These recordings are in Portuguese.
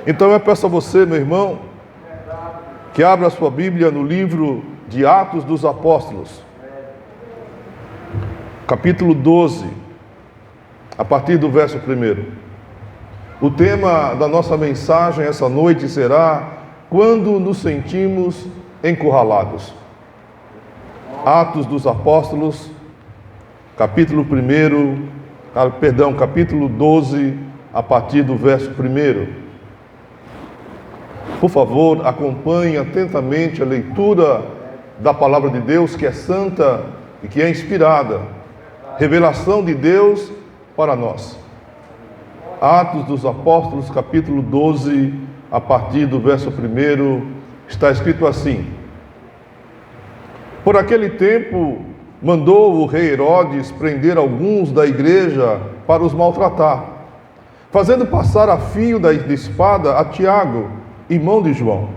Então eu peço a você, meu irmão, que abra a sua Bíblia no livro de Atos dos Apóstolos, capítulo 12, a partir do verso 1. O tema da nossa mensagem essa noite será: quando nos sentimos encurralados. Atos dos Apóstolos, capítulo 12, a partir do verso 1. Por favor, acompanhe atentamente a leitura da palavra de Deus, que é santa e que é inspirada. Revelação de Deus para nós. Atos dos Apóstolos, capítulo 12, a partir do verso 1, está escrito assim: Por aquele tempo, mandou o rei Herodes prender alguns da igreja para os maltratar, fazendo passar a fio da espada a Tiago, irmão de João.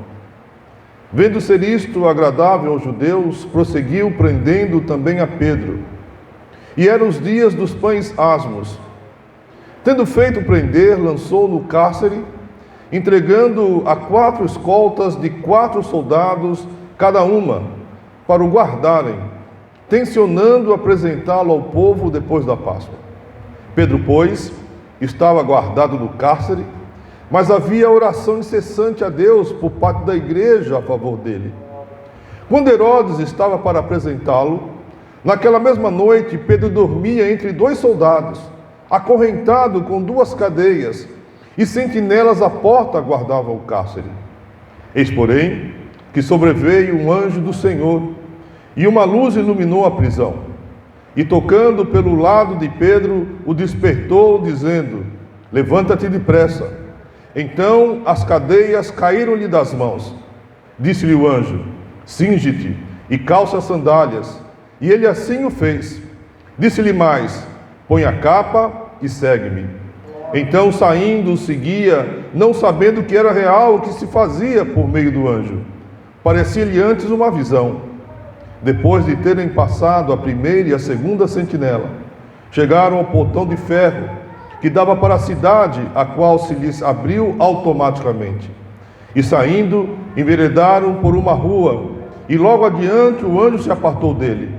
Vendo ser isto agradável aos judeus, prosseguiu prendendo também a Pedro. E eram os dias dos pães asmos. Tendo feito prender, lançou no cárcere, entregando a 4 escoltas de 4 soldados cada uma, para o guardarem, tencionando apresentá-lo ao povo depois da Páscoa. Pedro, pois, estava guardado no cárcere, mas havia oração incessante a Deus por parte da igreja a favor dele. Quando Herodes estava para apresentá-lo, naquela mesma noite, Pedro dormia entre 2 soldados, acorrentado com 2 cadeias, e sentinelas à porta guardavam o cárcere. Eis, porém, que sobreveio um anjo do Senhor, e uma luz iluminou a prisão. E tocando pelo lado de Pedro, o despertou, dizendo: Levanta-te depressa. Então as cadeias caíram-lhe das mãos. Disse-lhe o anjo: Cinge-te e calça as sandálias. E ele assim o fez. Disse-lhe mais: Põe a capa e segue-me. Então, saindo, o seguia, não sabendo que era real o que se fazia por meio do anjo. Parecia-lhe antes uma visão. Depois de terem passado a primeira e a segunda sentinela, chegaram ao portão de ferro que dava para a cidade, a qual se lhes abriu automaticamente. E saindo, enveredaram por uma rua, e logo adiante o anjo se apartou dele.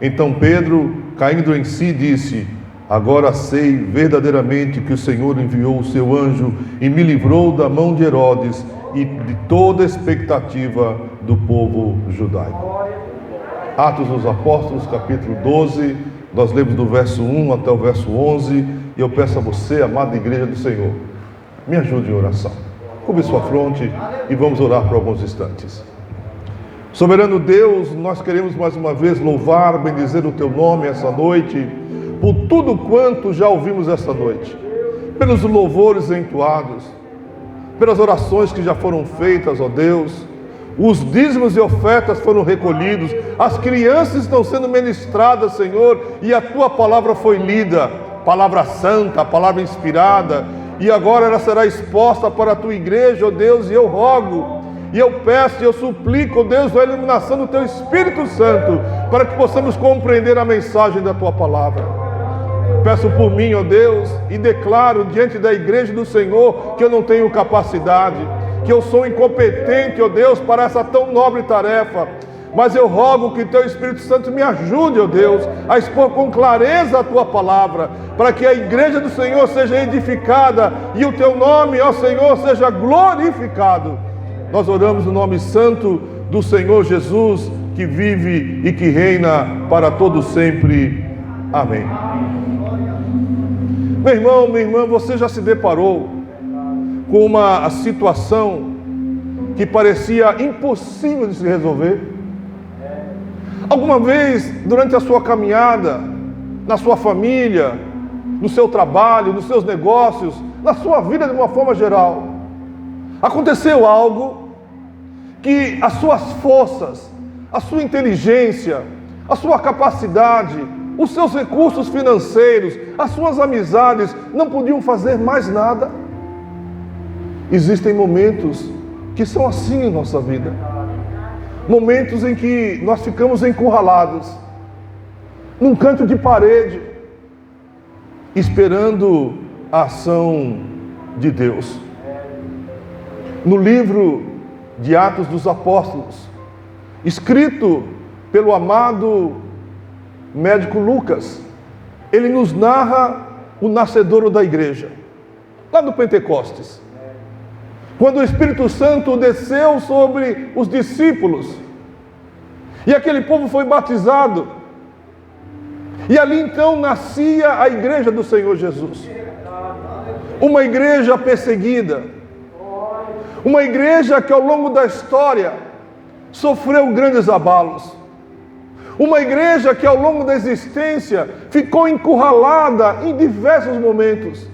Então Pedro, caindo em si, disse: Agora sei verdadeiramente que o Senhor enviou o seu anjo e me livrou da mão de Herodes e de toda a expectativa do povo judaico. Atos dos Apóstolos, capítulo 12, nós lemos do verso 1 até o verso 11, e eu peço a você, amada igreja do Senhor, me ajude em oração. Curve sua fronte e vamos orar por alguns instantes. Soberano Deus, nós queremos mais uma vez louvar, bendizer o teu nome essa noite, por tudo quanto já ouvimos essa noite, pelos louvores entoados, pelas orações que já foram feitas, ó Deus. Os dízimos e ofertas foram recolhidos, as crianças estão sendo ministradas, Senhor, e a tua palavra foi lida, palavra santa, palavra inspirada, e agora ela será exposta para a tua igreja, ó Deus, e eu rogo, e eu peço, e eu suplico, ó Deus, a iluminação do teu Espírito Santo, para que possamos compreender a mensagem da tua palavra. Peço por mim, ó Deus, e declaro diante da igreja do Senhor que eu não tenho capacidade, que eu sou incompetente, ó Deus, para essa tão nobre tarefa, mas eu rogo que teu Espírito Santo me ajude, ó Deus, a expor com clareza a tua palavra, para que a igreja do Senhor seja edificada e o teu nome, ó Senhor, seja glorificado. Nós oramos no nome santo do Senhor Jesus, que vive e que reina para todo sempre. Amém. Meu irmão, minha irmã, você já se deparou com uma situação que parecia impossível de se resolver? Alguma vez, durante a sua caminhada, na sua família, no seu trabalho, nos seus negócios, na sua vida de uma forma geral, aconteceu algo que as suas forças, a sua inteligência, a sua capacidade, os seus recursos financeiros, as suas amizades não podiam fazer mais nada? Existem momentos que são assim em nossa vida. Momentos em que nós ficamos encurralados num canto de parede, esperando a ação de Deus. No livro de Atos dos Apóstolos, escrito pelo amado médico Lucas, ele nos narra o nascedouro da igreja, lá no Pentecostes, quando o Espírito Santo desceu sobre os discípulos, e aquele povo foi batizado, e ali então nascia a igreja do Senhor Jesus, uma igreja perseguida, uma igreja que ao longo da história sofreu grandes abalos, uma igreja que ao longo da existência ficou encurralada em diversos momentos.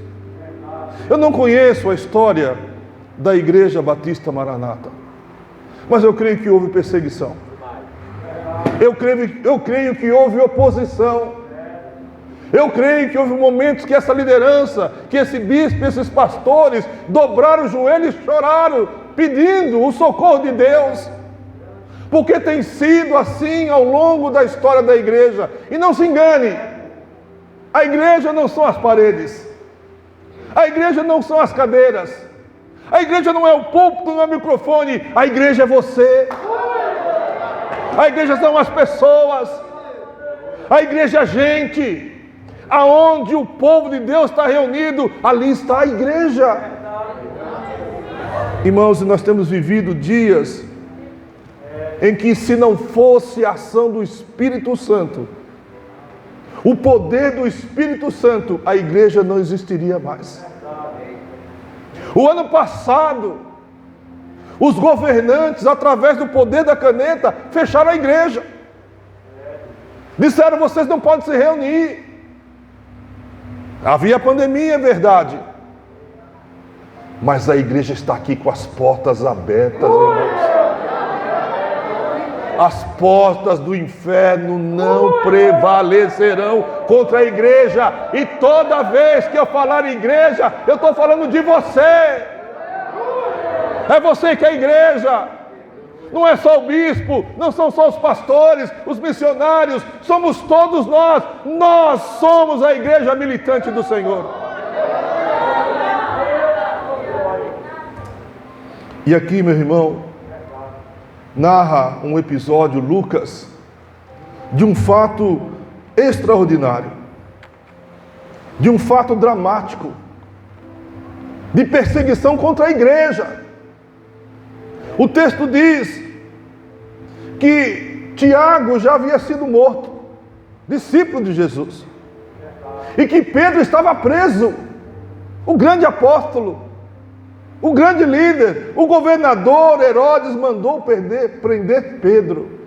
Eu não conheço a história da Igreja Batista Maranata, mas eu creio que houve perseguição, eu creio que houve oposição, eu creio que houve momentos que essa liderança, que esse bispo, esses pastores dobraram os joelhos e choraram, pedindo o socorro de Deus, porque tem sido assim ao longo da história da igreja. E não se engane, a igreja não são as paredes, a igreja não são as cadeiras, a igreja não é o púlpito, não é o microfone, a igreja é você, a igreja são as pessoas, a igreja é a gente. Aonde o povo de Deus está reunido, ali está a igreja. Irmãos, nós temos vivido dias em que, se não fosse a ação do Espírito Santo, o poder do Espírito Santo, a igreja não existiria mais. O ano passado, os governantes, através do poder da caneta, fecharam a igreja. Disseram: vocês não podem se reunir. Havia pandemia, é verdade, mas a igreja está aqui com as portas abertas, irmãos. As portas do inferno não prevalecerão contra a igreja. E toda vez que eu falar igreja, eu estou falando de você. É você que é a igreja. Não é só o bispo, não são só os pastores, os missionários, somos todos nós. Nós somos a igreja militante do Senhor. E aqui, meu irmão, narra um episódio, Lucas, de um fato extraordinário, de um fato dramático, de perseguição contra a igreja. O texto diz que Tiago já havia sido morto, discípulo de Jesus, e que Pedro estava preso, o grande apóstolo, o grande líder, o governador Herodes mandou prender Pedro,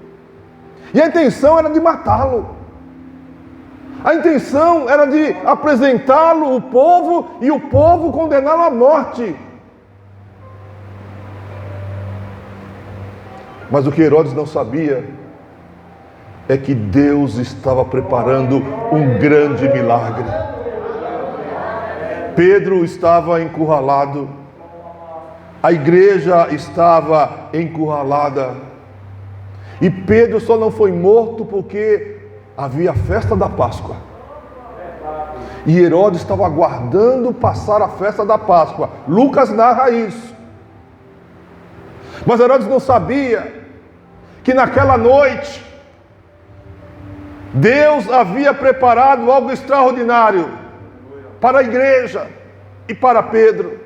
e a intenção era de matá-lo, a intenção era de apresentá-lo ao povo e o povo condená-lo à morte. Mas o que Herodes não sabia é que Deus estava preparando um grande milagre. Pedro estava encurralado, a igreja estava encurralada, e Pedro só não foi morto porque havia a festa da Páscoa, e Herodes estava aguardando passar a festa da Páscoa. Lucas narra isso. Mas Herodes não sabia que naquela noite Deus havia preparado algo extraordinário para a igreja e para Pedro.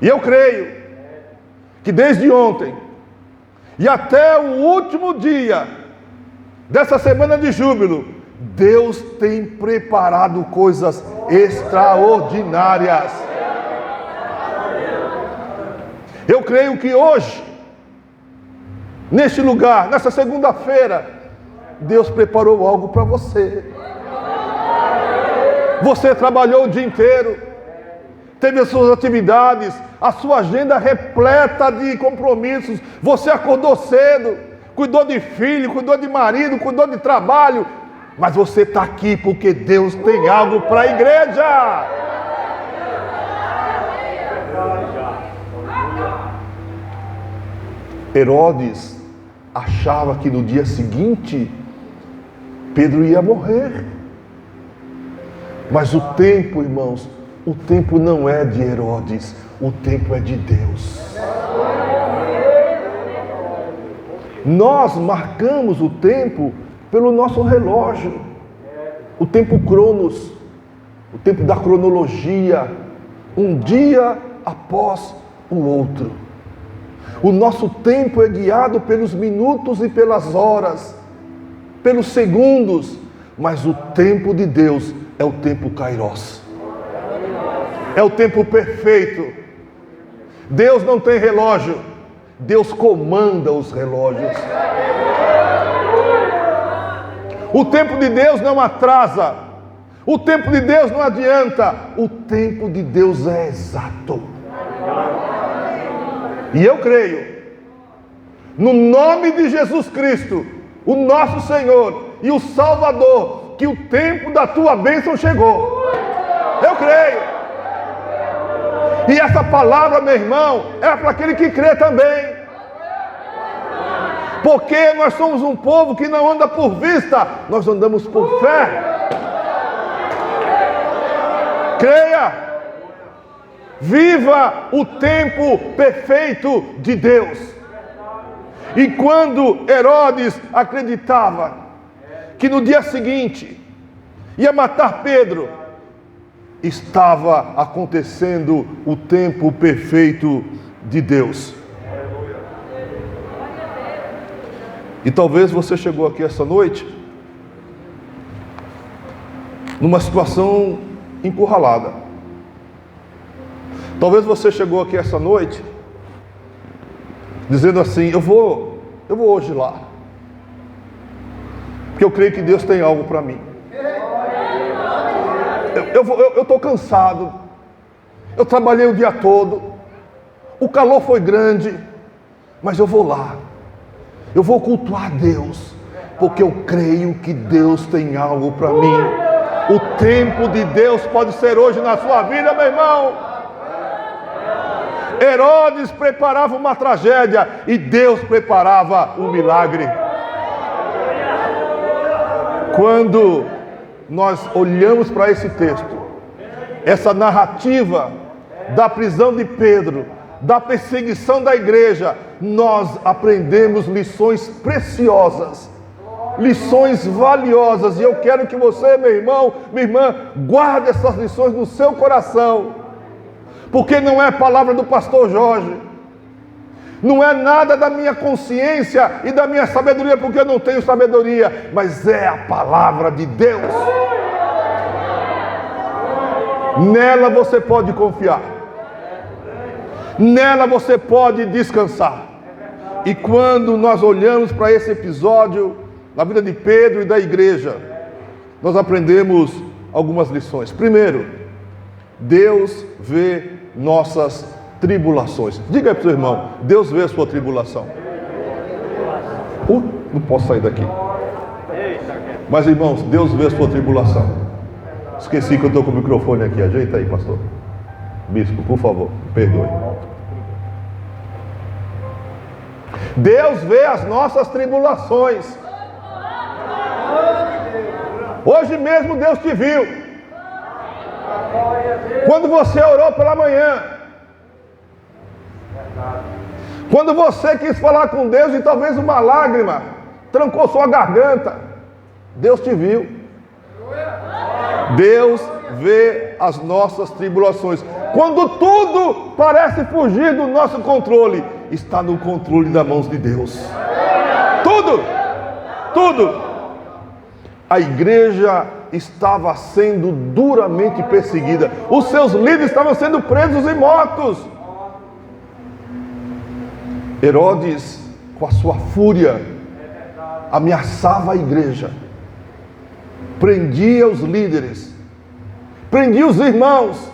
E eu creio que desde ontem e até o último dia dessa semana de júbilo, Deus tem preparado coisas extraordinárias. Eu creio que hoje, neste lugar, nessa segunda-feira, Deus preparou algo para você. Você trabalhou o dia inteiro, teve as suas atividades, a sua agenda repleta de compromissos. Você acordou cedo, cuidou de filho, cuidou de marido, cuidou de trabalho, mas você está aqui porque Deus tem algo para a igreja. Herodes achava que no dia seguinte Pedro ia morrer. Mas o tempo, irmãos, o tempo não é de Herodes, o tempo é de Deus. Nós marcamos o tempo pelo nosso relógio, o tempo cronos, o tempo da cronologia, um dia após o outro. O nosso tempo é guiado pelos minutos e pelas horas, pelos segundos, mas o tempo de Deus é o tempo kairos, é o tempo perfeito. Deus não tem relógio, Deus comanda os relógios. O tempo de Deus não atrasa, o tempo de Deus não adianta, o tempo de Deus é exato. E eu creio, no nome de Jesus Cristo, o nosso Senhor e o Salvador, que o tempo da tua bênção chegou. Eu creio. E essa palavra, meu irmão, é para aquele que crê também. Porque nós somos um povo que não anda por vista, nós andamos por fé. Creia. Viva o tempo perfeito de Deus. E quando Herodes acreditava que no dia seguinte ia matar Pedro, estava acontecendo o tempo perfeito de Deus. E talvez você chegou aqui essa noite numa situação encurralada. Talvez você chegou aqui essa noite dizendo assim: eu vou hoje lá, porque eu creio que Deus tem algo para mim. Eu estou cansado, eu trabalhei o dia todo, o calor foi grande, mas eu vou lá, eu vou cultuar Deus, porque eu creio que Deus tem algo para mim. O tempo de Deus pode ser hoje na sua vida, meu irmão. Herodes preparava uma tragédia e Deus preparava um milagre. Quando nós olhamos para esse texto, essa narrativa da prisão de Pedro, da perseguição da igreja, nós aprendemos lições preciosas, lições valiosas. E eu quero que você, meu irmão, minha irmã, guarde essas lições no seu coração. Porque não é palavra do pastor Jorge, não é nada da minha consciência e da minha sabedoria, porque eu não tenho sabedoria, mas é a palavra de Deus. Nela você pode confiar, nela você pode descansar. E quando nós olhamos para esse episódio na vida de Pedro e da igreja, nós aprendemos algumas lições. Primeiro, Deus vê nossas tribulações. Diga aí para o seu irmão: Deus vê a sua tribulação. Não posso sair daqui. Mas irmãos, Deus vê a sua tribulação. Esqueci que eu estou com o microfone aqui. Ajeita aí, pastor. Bispo, por favor, perdoe. Deus vê as nossas tribulações. Hoje mesmo Deus te viu. Quando você orou pela manhã, quando você quis falar com Deus e talvez uma lágrima trancou sua garganta, Deus te viu. Deus vê as nossas tribulações. Quando tudo parece fugir do nosso controle, está no controle das mãos de Deus. Tudo. A igreja estava sendo duramente perseguida. Os seus líderes estavam sendo presos e mortos. Herodes, com a sua fúria, ameaçava a igreja, prendia os líderes, prendia os irmãos.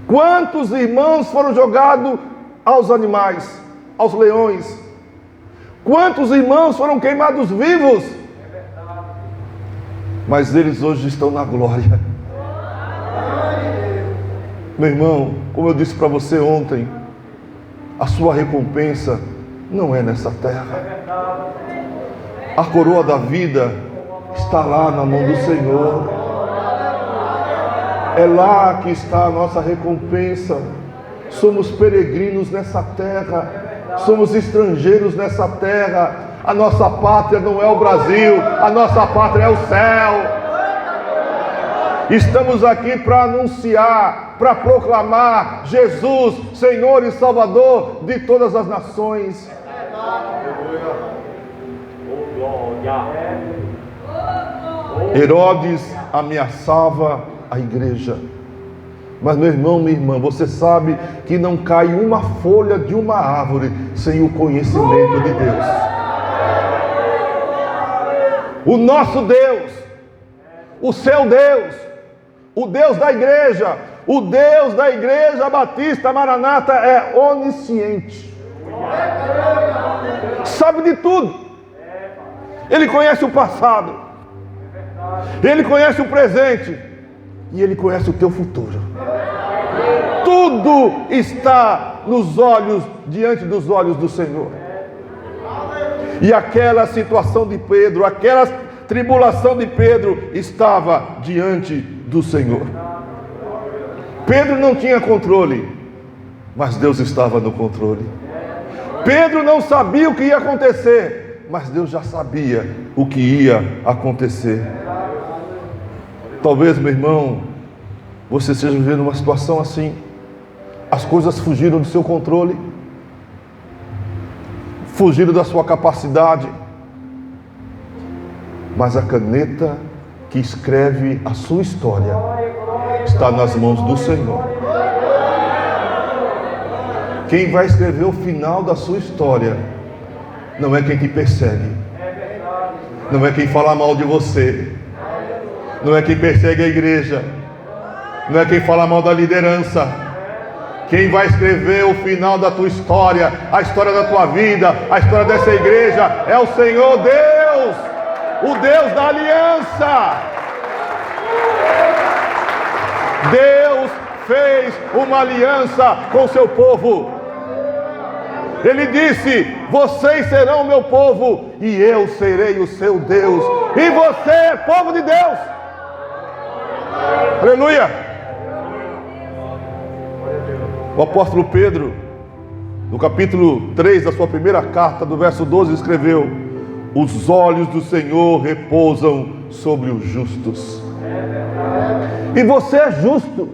Quantos irmãos foram jogados aos animais, aos leões? Quantos irmãos foram queimados vivos? Mas eles hoje estão na glória. Meu irmão, como eu disse para você ontem, a sua recompensa não é nessa terra. A coroa da vida está lá na mão do Senhor. É lá que está a nossa recompensa. Somos peregrinos nessa terra, somos estrangeiros nessa terra. A nossa pátria não é o Brasil, a nossa pátria é o céu. Estamos aqui para anunciar, para proclamar Jesus, Senhor e Salvador de todas as nações. Herodes ameaçava a igreja. Mas meu irmão, minha irmã, você sabe que não cai uma folha de uma árvore sem o conhecimento de Deus. O nosso Deus, o seu Deus, o Deus da igreja, o Deus da igreja Batista Maranata é onisciente. Sabe de tudo. Ele conhece o passado, Ele conhece o presente e Ele conhece o teu futuro. Tudo está nos olhos, diante dos olhos do Senhor. E aquela situação de Pedro, aquela tribulação de Pedro estava diante do Senhor. Pedro não tinha controle, mas Deus estava no controle. Pedro não sabia o que ia acontecer, mas Deus já sabia o que ia acontecer. Talvez, meu irmão, você esteja vivendo uma situação assim. As coisas fugiram do seu controle, fugiram da sua capacidade, mas a caneta que escreve a sua história está nas mãos do Senhor. Quem vai escrever o final da sua história não é quem te persegue, não é quem fala mal de você, não é quem persegue a igreja, não é quem fala mal da liderança. Quem vai escrever o final da tua história, a história da tua vida, a história dessa igreja, é o Senhor Deus, o Deus da aliança. Deus fez uma aliança com o seu povo. Ele disse: vocês serão meu povo e eu serei o seu Deus. E você é povo de Deus. Aleluia. O apóstolo Pedro, no capítulo 3 da sua primeira carta, do verso 12, escreveu: os olhos do Senhor repousam sobre os justos. E você é justo,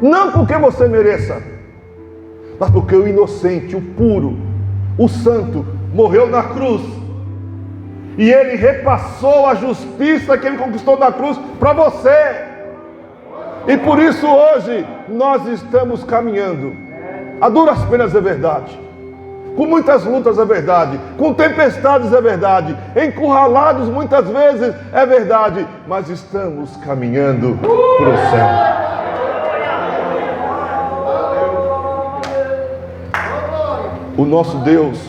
não porque você mereça, mas porque o inocente, o puro, o santo, morreu na cruz. E Ele repassou a justiça que Ele conquistou na cruz para você. E por isso hoje nós estamos caminhando, a duras penas é verdade, com muitas lutas é verdade, com tempestades é verdade, encurralados muitas vezes é verdade, mas estamos caminhando para o céu. O nosso Deus,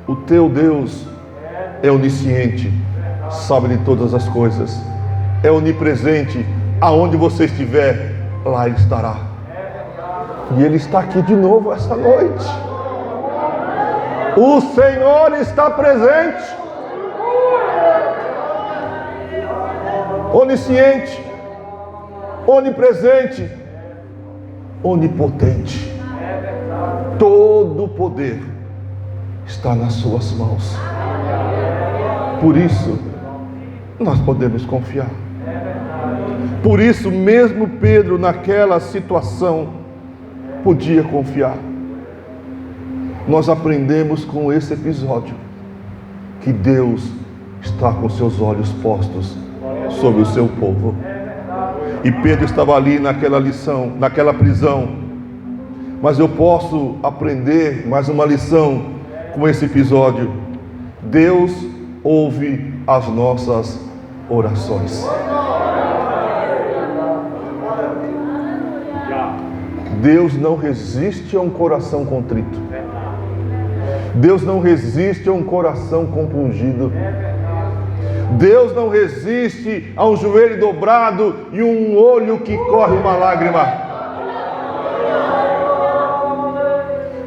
o teu Deus, é onisciente, sabe de todas as coisas, é onipresente. Aonde você estiver, lá Ele estará. E Ele está aqui de novo essa noite. O Senhor está presente. Onisciente, onipresente, onipotente. Todo o poder está nas suas mãos. Por isso, nós podemos confiar. Por isso, mesmo Pedro, naquela situação, podia confiar. Nós aprendemos com esse episódio que Deus está com seus olhos postos sobre o seu povo. E Pedro estava ali naquela lição, naquela prisão. Mas eu posso aprender mais uma lição com esse episódio. Deus ouve as nossas orações. Deus não resiste a um coração contrito. Deus não resiste a um coração compungido. Deus não resiste a um joelho dobrado e um olho que corre uma lágrima.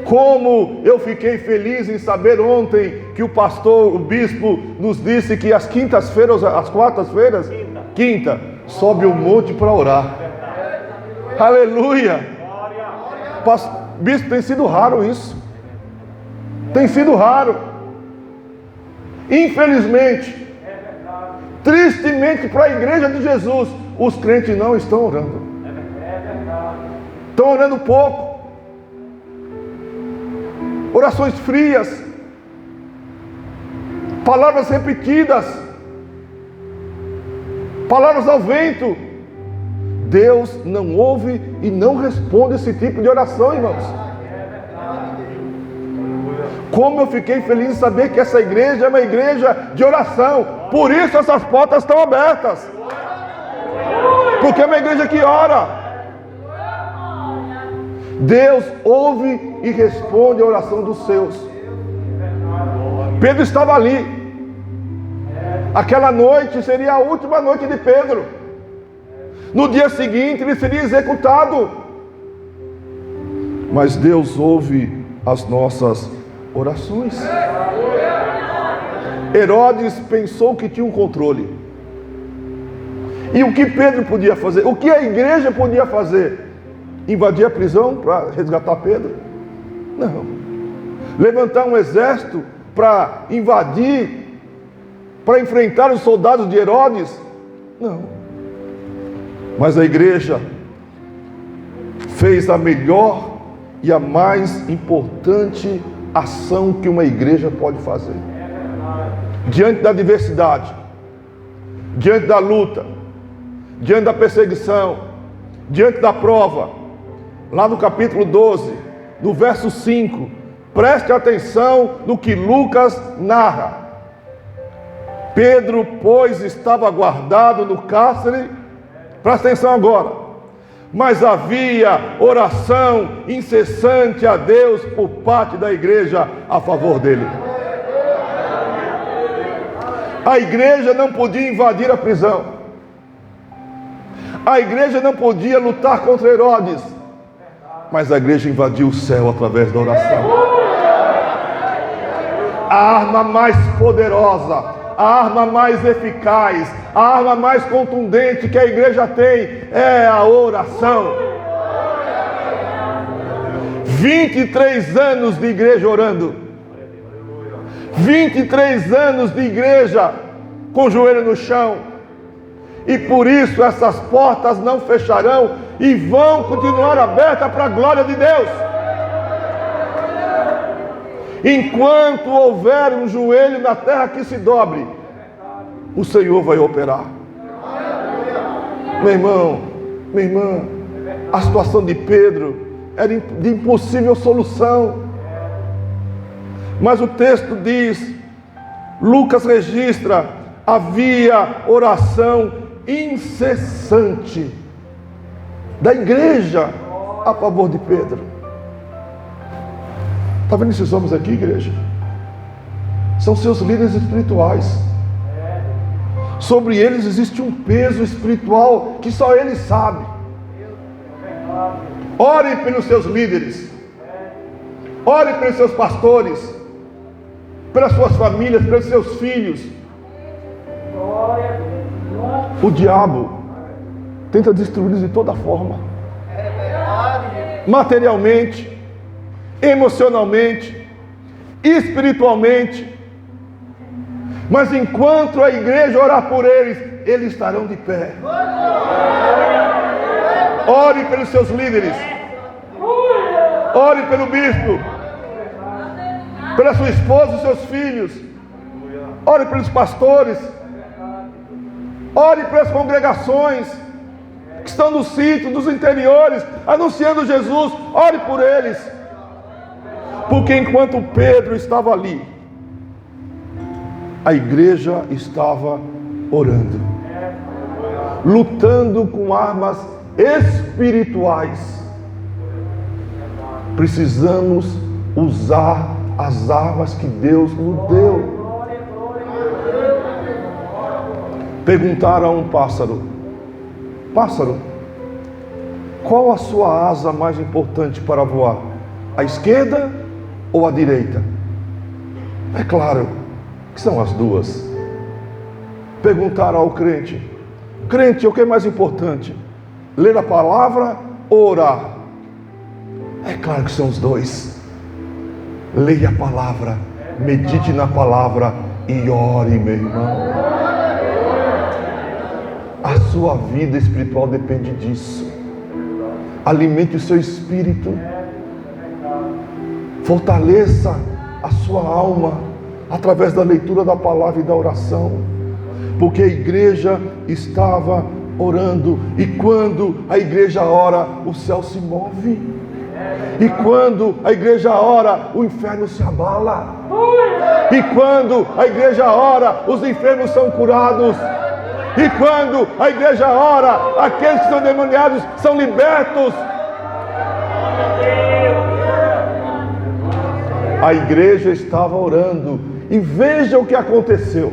Como eu fiquei feliz em saber ontem que o pastor, o bispo, nos disse que às quintas-feiras, às quartas-feiras, quinta, sobe o monte para orar. Aleluia. Bispo, tem sido raro isso. Tem sido raro. Infelizmente, tristemente para a igreja de Jesus, os crentes não estão orando. Estão orando pouco. Orações frias. Palavras repetidas. Palavras ao vento. Deus não ouve e não responde esse tipo de oração, irmãos. Como eu fiquei feliz em saber que essa igreja é uma igreja de oração. Por isso essas portas estão abertas. Porque é uma igreja que ora. Deus ouve e responde a oração dos seus. Pedro estava ali. Aquela noite seria a última noite de Pedro. No dia seguinte ele seria executado. Mas Deus ouve as nossas orações. Herodes pensou que tinha um controle. E o que Pedro podia fazer? O que a igreja podia fazer? Invadir a prisão para resgatar Pedro? Não. Levantar um exército para invadir, para enfrentar os soldados de Herodes? Não. Mas a igreja fez a melhor e a mais importante ação que uma igreja pode fazer. Diante da adversidade, diante da luta, diante da perseguição, diante da prova, lá no capítulo 12, no verso 5, preste atenção no que Lucas narra. Pedro, pois, estava guardado no cárcere, presta atenção agora, mas havia oração incessante a Deus por parte da igreja a favor dele. A igreja não podia invadir a prisão. A igreja não podia lutar contra Herodes. Mas a igreja invadiu o céu através da oração. A arma mais poderosa, a arma mais eficaz, a arma mais contundente que a igreja tem é a oração. 23 anos de igreja orando. 23 anos de igreja com o joelho no chão. E por isso essas portas não fecharão e vão continuar abertas para a glória de Deus. Enquanto houver um joelho na terra que se dobre, o Senhor vai operar. Meu irmão, minha irmã, a situação de Pedro era de impossível solução. Mas o texto diz, Lucas registra, havia oração incessante da igreja a favor de Pedro. Está vendo esses homens aqui, igreja? São seus líderes espirituais. Sobre eles existe um peso espiritual que só eles sabem. Ore pelos seus líderes. Ore pelos seus pastores. Pelas suas famílias, pelos seus filhos. O diabo tenta destruí-los de toda forma. Materialmente, emocionalmente, espiritualmente. Mas enquanto a igreja orar por eles, eles estarão de pé. Ore pelos seus líderes. Ore pelo bispo. Pela sua esposa e seus filhos. Ore pelos pastores. Ore pelas congregações que estão nos sítios, nos interiores, anunciando Jesus. Ore por eles. Porque enquanto Pedro estava ali, a igreja estava orando, lutando com armas espirituais. Precisamos usar as armas que Deus nos deu. Perguntaram a um pássaro: pássaro, qual a sua asa mais importante para voar? A esquerda ou a direita? É claro que são as duas. Perguntaram ao crente: crente, o que é mais importante? Ler a palavra orar. É claro que são os dois. Leia a palavra, medite na palavra e ore, meu irmão. A sua vida espiritual depende disso. Alimente o seu espírito. Fortaleça a sua alma através da leitura da palavra e da oração. Porque a igreja estava orando. E quando a igreja ora, o céu se move. E quando a igreja ora, o inferno se abala. E quando a igreja ora, os enfermos são curados. E quando a igreja ora, aqueles que são endemoniados são libertos. A igreja estava orando. E veja o que aconteceu.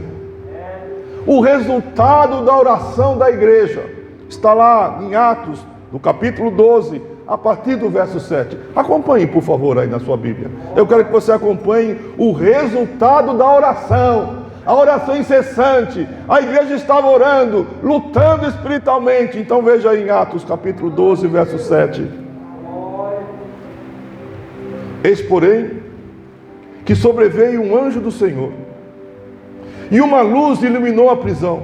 O resultado da oração da igreja está lá em Atos, no capítulo 12, a partir do verso 7. Acompanhe, por favor, aí na sua Bíblia. Eu quero que você acompanhe o resultado da oração. A oração incessante. A igreja estava orando, lutando espiritualmente. Então veja aí em Atos capítulo 12, verso 7. Eis, porém, que sobreveio um anjo do Senhor, e uma luz iluminou a prisão.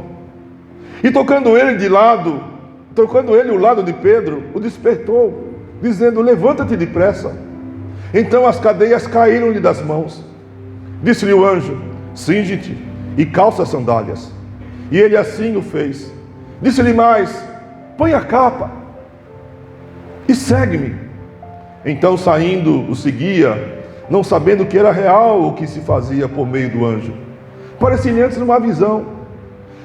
E tocando ele o lado de Pedro, o despertou, dizendo: levanta-te depressa. Então as cadeias caíram-lhe das mãos. Disse-lhe o anjo: cinge-te e calça as sandálias. E ele assim o fez. Disse-lhe mais: põe a capa e segue-me. Então saindo o seguia, não sabendo que era real o que se fazia por meio do anjo. Parecia-lhe antes numa visão.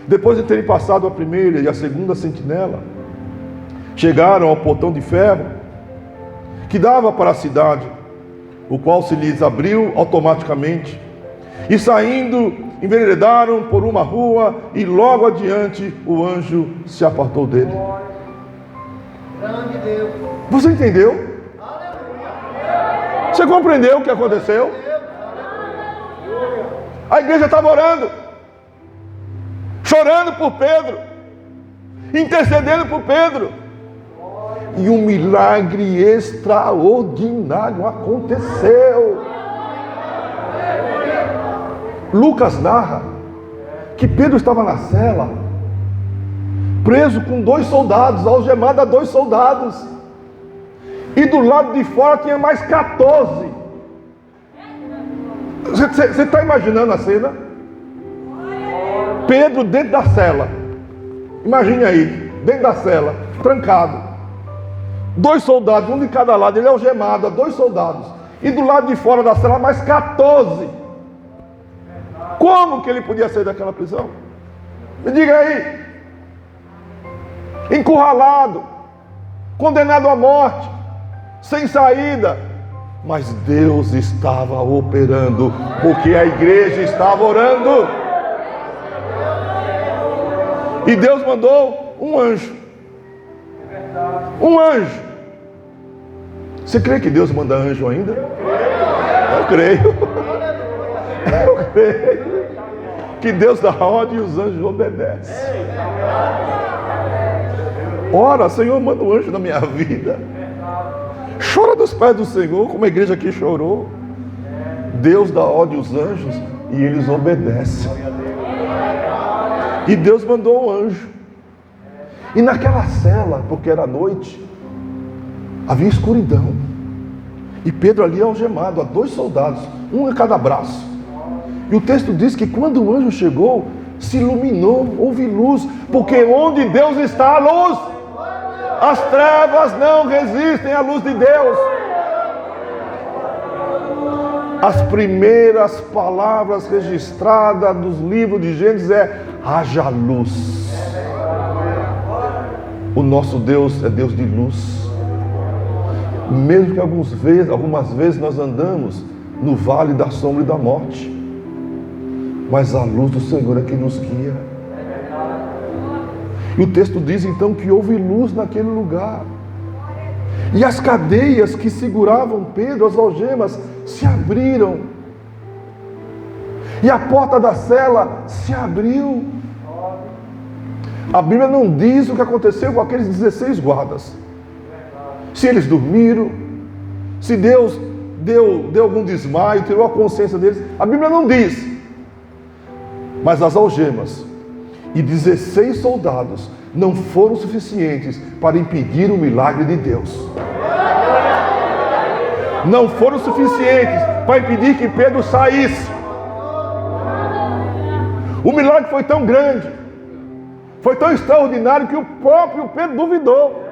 Depois de terem passado a primeira e a segunda sentinela, chegaram ao portão de ferro que dava para a cidade, o qual se lhes abriu automaticamente. E saindo, enveredaram por uma rua, e logo adiante o anjo se apartou dele. Você entendeu? Você compreendeu o que aconteceu? A igreja estava orando, chorando por Pedro, intercedendo por Pedro, e um milagre extraordinário aconteceu. Lucas narra que Pedro estava na cela, preso com 2 soldados, algemado a 2 soldados, e do lado de fora tinha mais 14. Você está imaginando a cena? Pedro dentro da cela. Imagine aí, dentro da cela, trancado. 2 soldados, um de cada lado, ele é algemado a 2 soldados. E do lado de fora da cela, mais 14. Como que ele podia sair daquela prisão? Me diga aí. Encurralado, condenado à morte, sem saída. Mas Deus estava operando, porque a igreja estava orando. E Deus mandou um anjo. Um anjo. Você crê que Deus manda anjo ainda? Eu creio. Eu creio que Deus dá ordem e os anjos obedecem. Ora, Senhor, manda um anjo na minha vida. Chora dos pés do Senhor, como a igreja aqui chorou. Deus dá ordem aos anjos e eles obedecem. E Deus mandou um anjo. E naquela cela, porque era noite, havia escuridão. E Pedro ali algemado a 2 soldados, um em cada braço. E o texto diz que quando o anjo chegou, se iluminou, houve luz, porque onde Deus está, a luz. As trevas não resistem à luz de Deus. As primeiras palavras registradas dos livros de Gênesis é: haja luz. O nosso Deus é Deus de luz. Mesmo que algumas vezes nós andamos no vale da sombra e da morte, mas a luz do Senhor é que nos guia. E o texto diz então que houve luz naquele lugar. E as cadeias que seguravam Pedro, as algemas, se abriram. E a porta da cela se abriu. A Bíblia não diz o que aconteceu com aqueles 16 guardas. se eles dormiram, se Deus deu algum desmaio, tirou a consciência deles. A Bíblia não diz. Mas as algemas e 16 soldados não foram suficientes para impedir o milagre de Deus. Não foram suficientes para impedir que Pedro saísse. O milagre foi tão grande, foi tão extraordinário, que o próprio Pedro duvidou.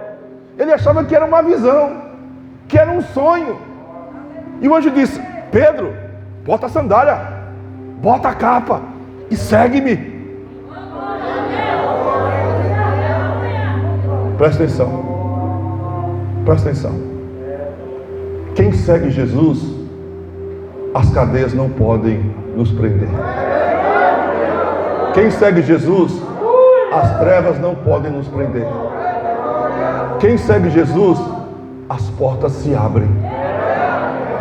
Ele achava que era uma visão, que era um sonho. E o anjo disse: Pedro, bota a sandália, bota a capa e segue-me. Presta atenção. Presta atenção. Quem segue Jesus, as cadeias não podem nos prender. Quem segue Jesus, as trevas não podem nos prender. Quem segue Jesus, as portas se abrem.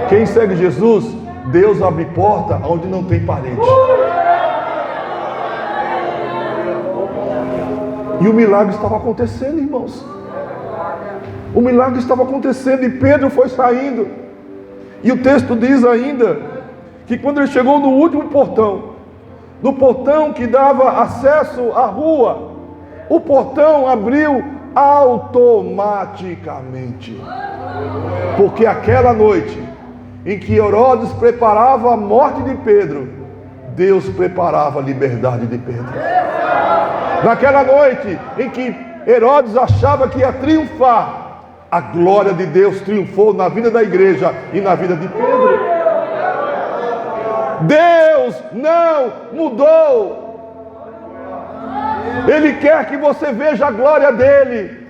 Quem segue Jesus, Deus abre porta onde não tem parede. E o milagre estava acontecendo, irmãos. O milagre estava acontecendo e Pedro foi saindo. E o texto diz ainda que quando ele chegou no último portão, no portão que dava acesso à rua, o portão abriu automaticamente. Porque aquela noite em que Herodes preparava a morte de Pedro, Deus preparava a liberdade de Pedro. Naquela noite em que Herodes achava que ia triunfar, a glória de Deus triunfou na vida da igreja e na vida de Pedro. Deus não mudou. Ele quer que você veja a glória dele.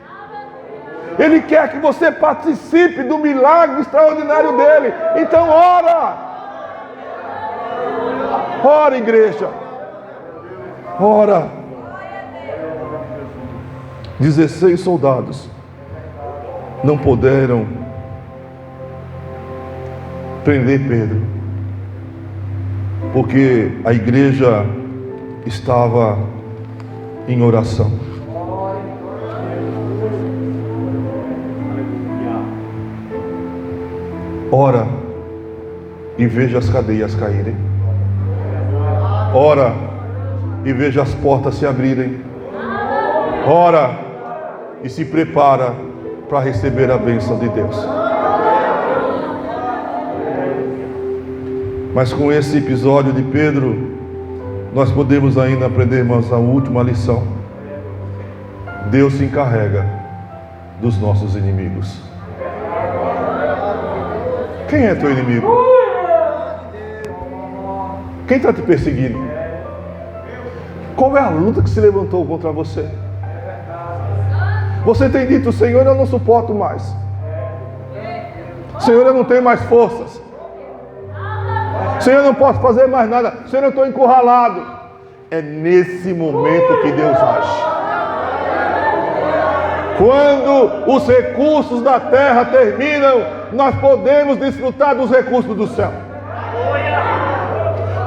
Ele quer que você participe do milagre extraordinário dele. Então ora. Ora, igreja. Ora. 16 soldados não puderam prender Pedro, porque a igreja estava em oração. Ora e veja as cadeias caírem. Ora e veja as portas se abrirem. Ora e se prepara para receber a bênção de Deus. Mas com esse episódio de Pedro, nós podemos ainda aprender, irmãos, a última lição. Deus se encarrega dos nossos inimigos. Quem é teu inimigo? Quem está te perseguindo? Qual é a luta que se levantou contra você? Você tem dito: Senhor, eu não suporto mais. Senhor, eu não tenho mais forças. Senhor, eu não posso fazer mais nada. Senhor, eu estou encurralado. É nesse momento que Deus age. Quando os recursos da terra terminam, nós podemos desfrutar dos recursos do céu.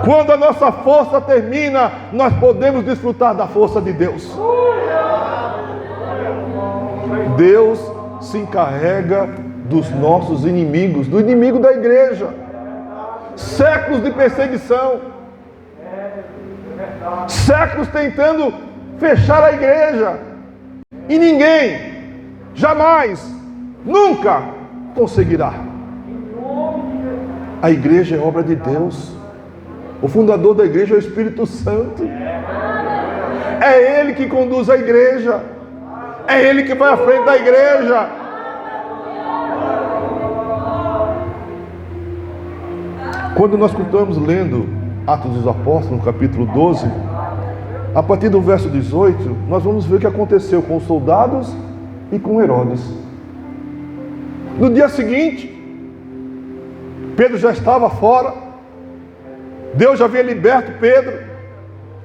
Quando a nossa força termina, nós podemos desfrutar da força de Deus. Deus se encarrega dos nossos inimigos, do inimigo da igreja. Séculos de perseguição, séculos tentando fechar a igreja, e ninguém, jamais, nunca conseguirá. A igreja é obra de Deus. O fundador da igreja é o Espírito Santo. É Ele que conduz a igreja. É Ele que vai à frente da igreja. Quando nós estamos lendo Atos dos Apóstolos, no capítulo 12, a partir do verso 18, nós vamos ver o que aconteceu com os soldados e com Herodes. No dia seguinte, Pedro já estava fora. Deus já havia liberto Pedro.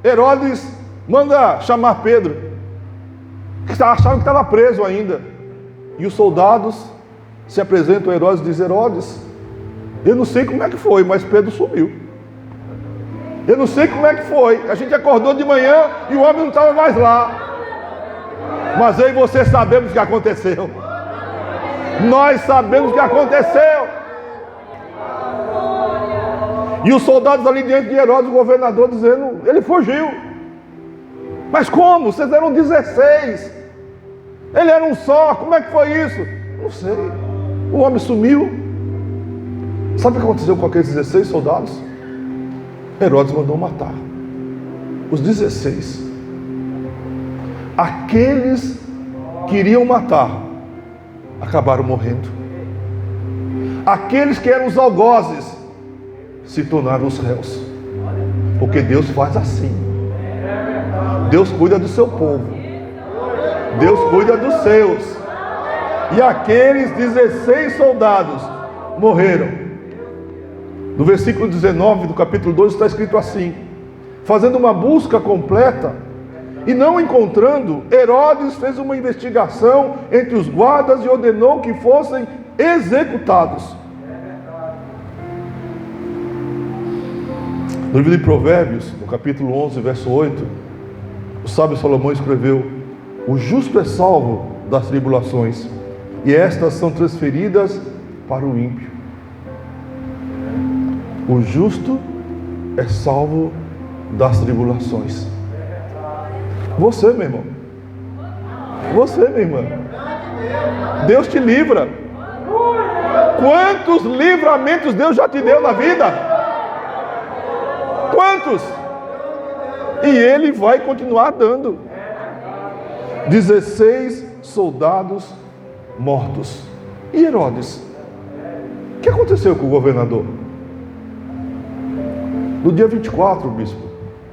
Herodes manda chamar Pedro, que achavam que estava preso ainda. E os soldados se apresentam a Herodes e dizem: Herodes, eu não sei como é que foi, mas Pedro sumiu. Eu não sei como é que foi. A gente acordou de manhã e o homem não estava mais lá. Mas eu e você sabemos o que aconteceu. Nós sabemos o que aconteceu. E os soldados ali diante de Herodes, o governador, dizendo: ele fugiu. Mas como? Vocês eram 16. Ele era um só. Como é que foi isso? Não sei. O homem sumiu. Sabe o que aconteceu com aqueles 16 soldados? Herodes mandou matar os 16. Aqueles que iriam matar acabaram morrendo. Aqueles que eram os algozes se tornaram os réus. Porque Deus faz assim. Deus cuida do seu povo. Deus cuida dos seus. E aqueles 16 soldados morreram. No versículo 19 do capítulo 2 está escrito assim: fazendo uma busca completa e não encontrando, Herodes fez uma investigação entre os guardas e ordenou que fossem executados. No livro de Provérbios, no capítulo 11, verso 8, o sábio Salomão escreveu: o justo é salvo das tribulações, e estas são transferidas para o ímpio. O justo é salvo das tribulações. Você, meu irmão. Você, minha irmã. Deus te livra. Quantos livramentos Deus já te deu na vida? Quantos? E Ele vai continuar dando. 16 soldados mortos. E Herodes? O que aconteceu com o governador? No dia 24, bispo,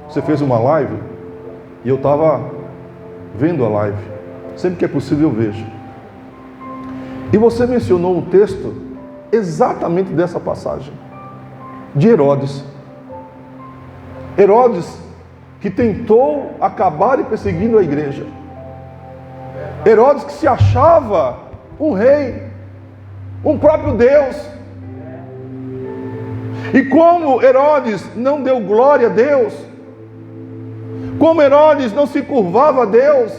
você fez uma live e eu estava vendo a live. Sempre que é possível eu vejo. E você mencionou um texto exatamente dessa passagem, de Herodes. Herodes que tentou acabar e perseguindo a igreja. Herodes que se achava um rei, um próprio Deus. E como Herodes não deu glória a Deus, como Herodes não se curvava a Deus,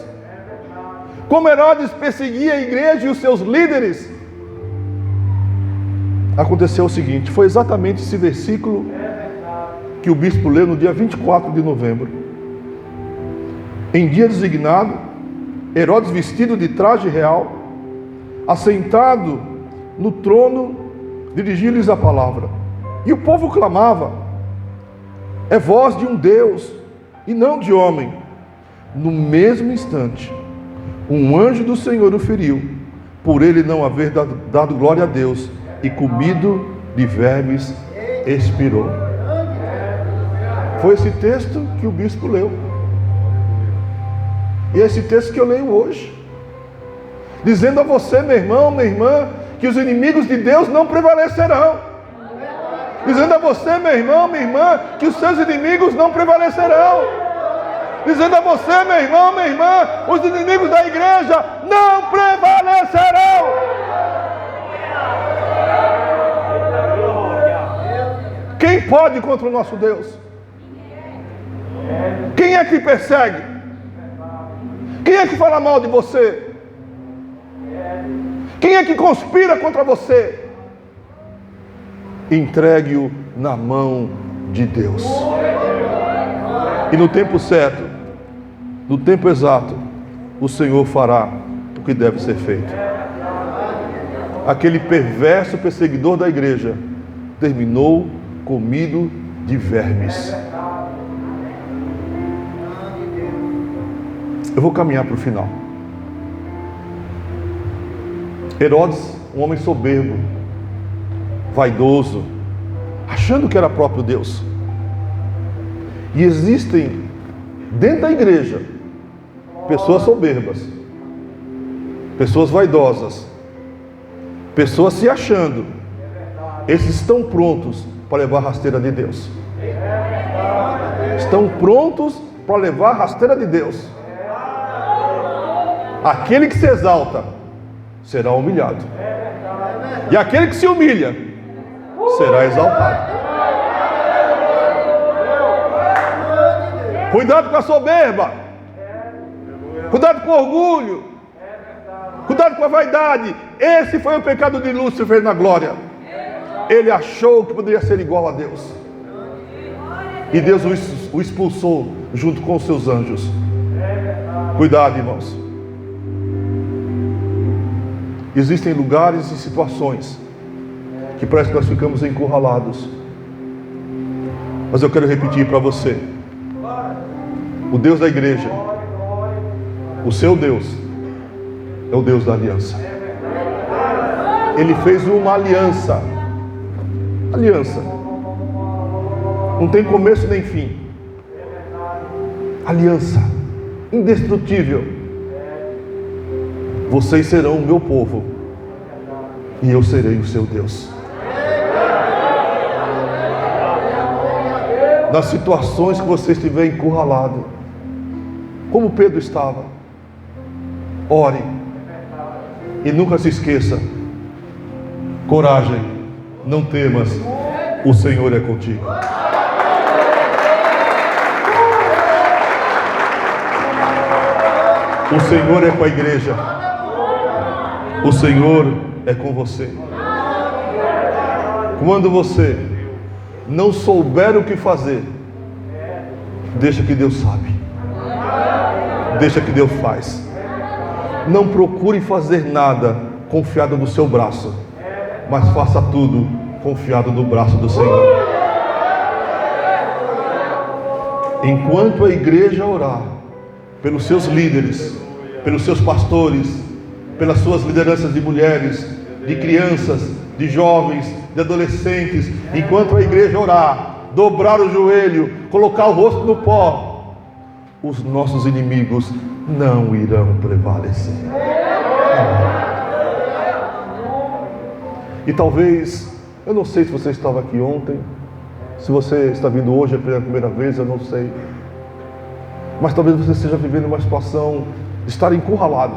como Herodes perseguia a igreja e os seus líderes, aconteceu o seguinte: foi exatamente esse versículo que o bispo leu no dia 24 de novembro. Em dia designado, Herodes, vestido de traje real, assentado no trono, dirigiu-lhes a palavra. E o povo clamava: é voz de um Deus e não de homem. No mesmo instante, um anjo do Senhor o feriu, por ele não haver dado glória a Deus, e comido de vermes expirou. Foi esse texto que o bispo leu. E é esse texto que eu leio hoje, dizendo a você, meu irmão, minha irmã, que os inimigos de Deus não prevalecerão. Dizendo a você, meu irmão, minha irmã, que os seus inimigos não prevalecerão. Dizendo a você, meu irmão, minha irmã, os inimigos da igreja não prevalecerão. Quem pode contra o nosso Deus? Quem é que persegue? Quem é que fala mal de você? Quem é que conspira contra você? Entregue-o na mão de Deus. E no tempo certo, no tempo exato, o Senhor fará o que deve ser feito. Aquele perverso perseguidor da igreja terminou comido de vermes. Eu vou caminhar para o final. Herodes, um homem soberbo, vaidoso, achando que era próprio Deus. E existem dentro da igreja pessoas soberbas, pessoas vaidosas, pessoas se achando. Esses estão prontos para levar a rasteira de Deus. Estão prontos para levar a rasteira de Deus. Aquele que se exalta será humilhado, e aquele que se humilha será exaltado. Cuidado com a soberba, cuidado com o orgulho, Cuidado com a vaidade. Esse foi o pecado de Lúcifer na glória. Ele achou que poderia ser igual a Deus. E Deus o expulsou junto com os seus anjos. Cuidado, irmãos. Existem lugares e situações que parece que nós ficamos encurralados. Mas eu quero repetir para você. O Deus da igreja, o seu Deus, é o Deus da aliança. Ele fez uma aliança. Aliança. Não tem começo nem fim. Aliança. Indestrutível. Vocês serão o meu povo. E eu serei o seu Deus. Nas situações que você estiver encurralado, como Pedro estava, ore. E nunca se esqueça. Coragem, não temas, o Senhor é contigo. O Senhor é com a igreja. O Senhor é com você. Quando você não souber o que fazer, deixa que Deus sabe. Deixa que Deus faz. Não procure fazer nada confiado no seu braço, mas faça tudo confiado no braço do Senhor. Enquanto a igreja orar pelos seus líderes, pelos seus pastores, pelas suas lideranças de mulheres, de crianças, de jovens, de adolescentes, enquanto a igreja orar, dobrar o joelho, colocar o rosto no pó, os nossos inimigos não irão prevalecer. E talvez, eu não sei se você estava aqui ontem, se você está vindo hoje pela primeira vez, eu não sei, mas talvez você esteja vivendo uma situação de estar encurralado.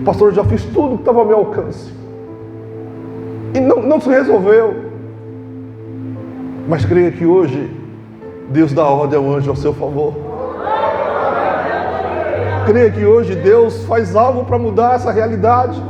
Pastor, eu já fiz tudo que estava ao meu alcance e não se resolveu. Mas creia que hoje Deus dá ordem ao anjo ao seu favor. Creia que hoje Deus faz algo para mudar essa realidade.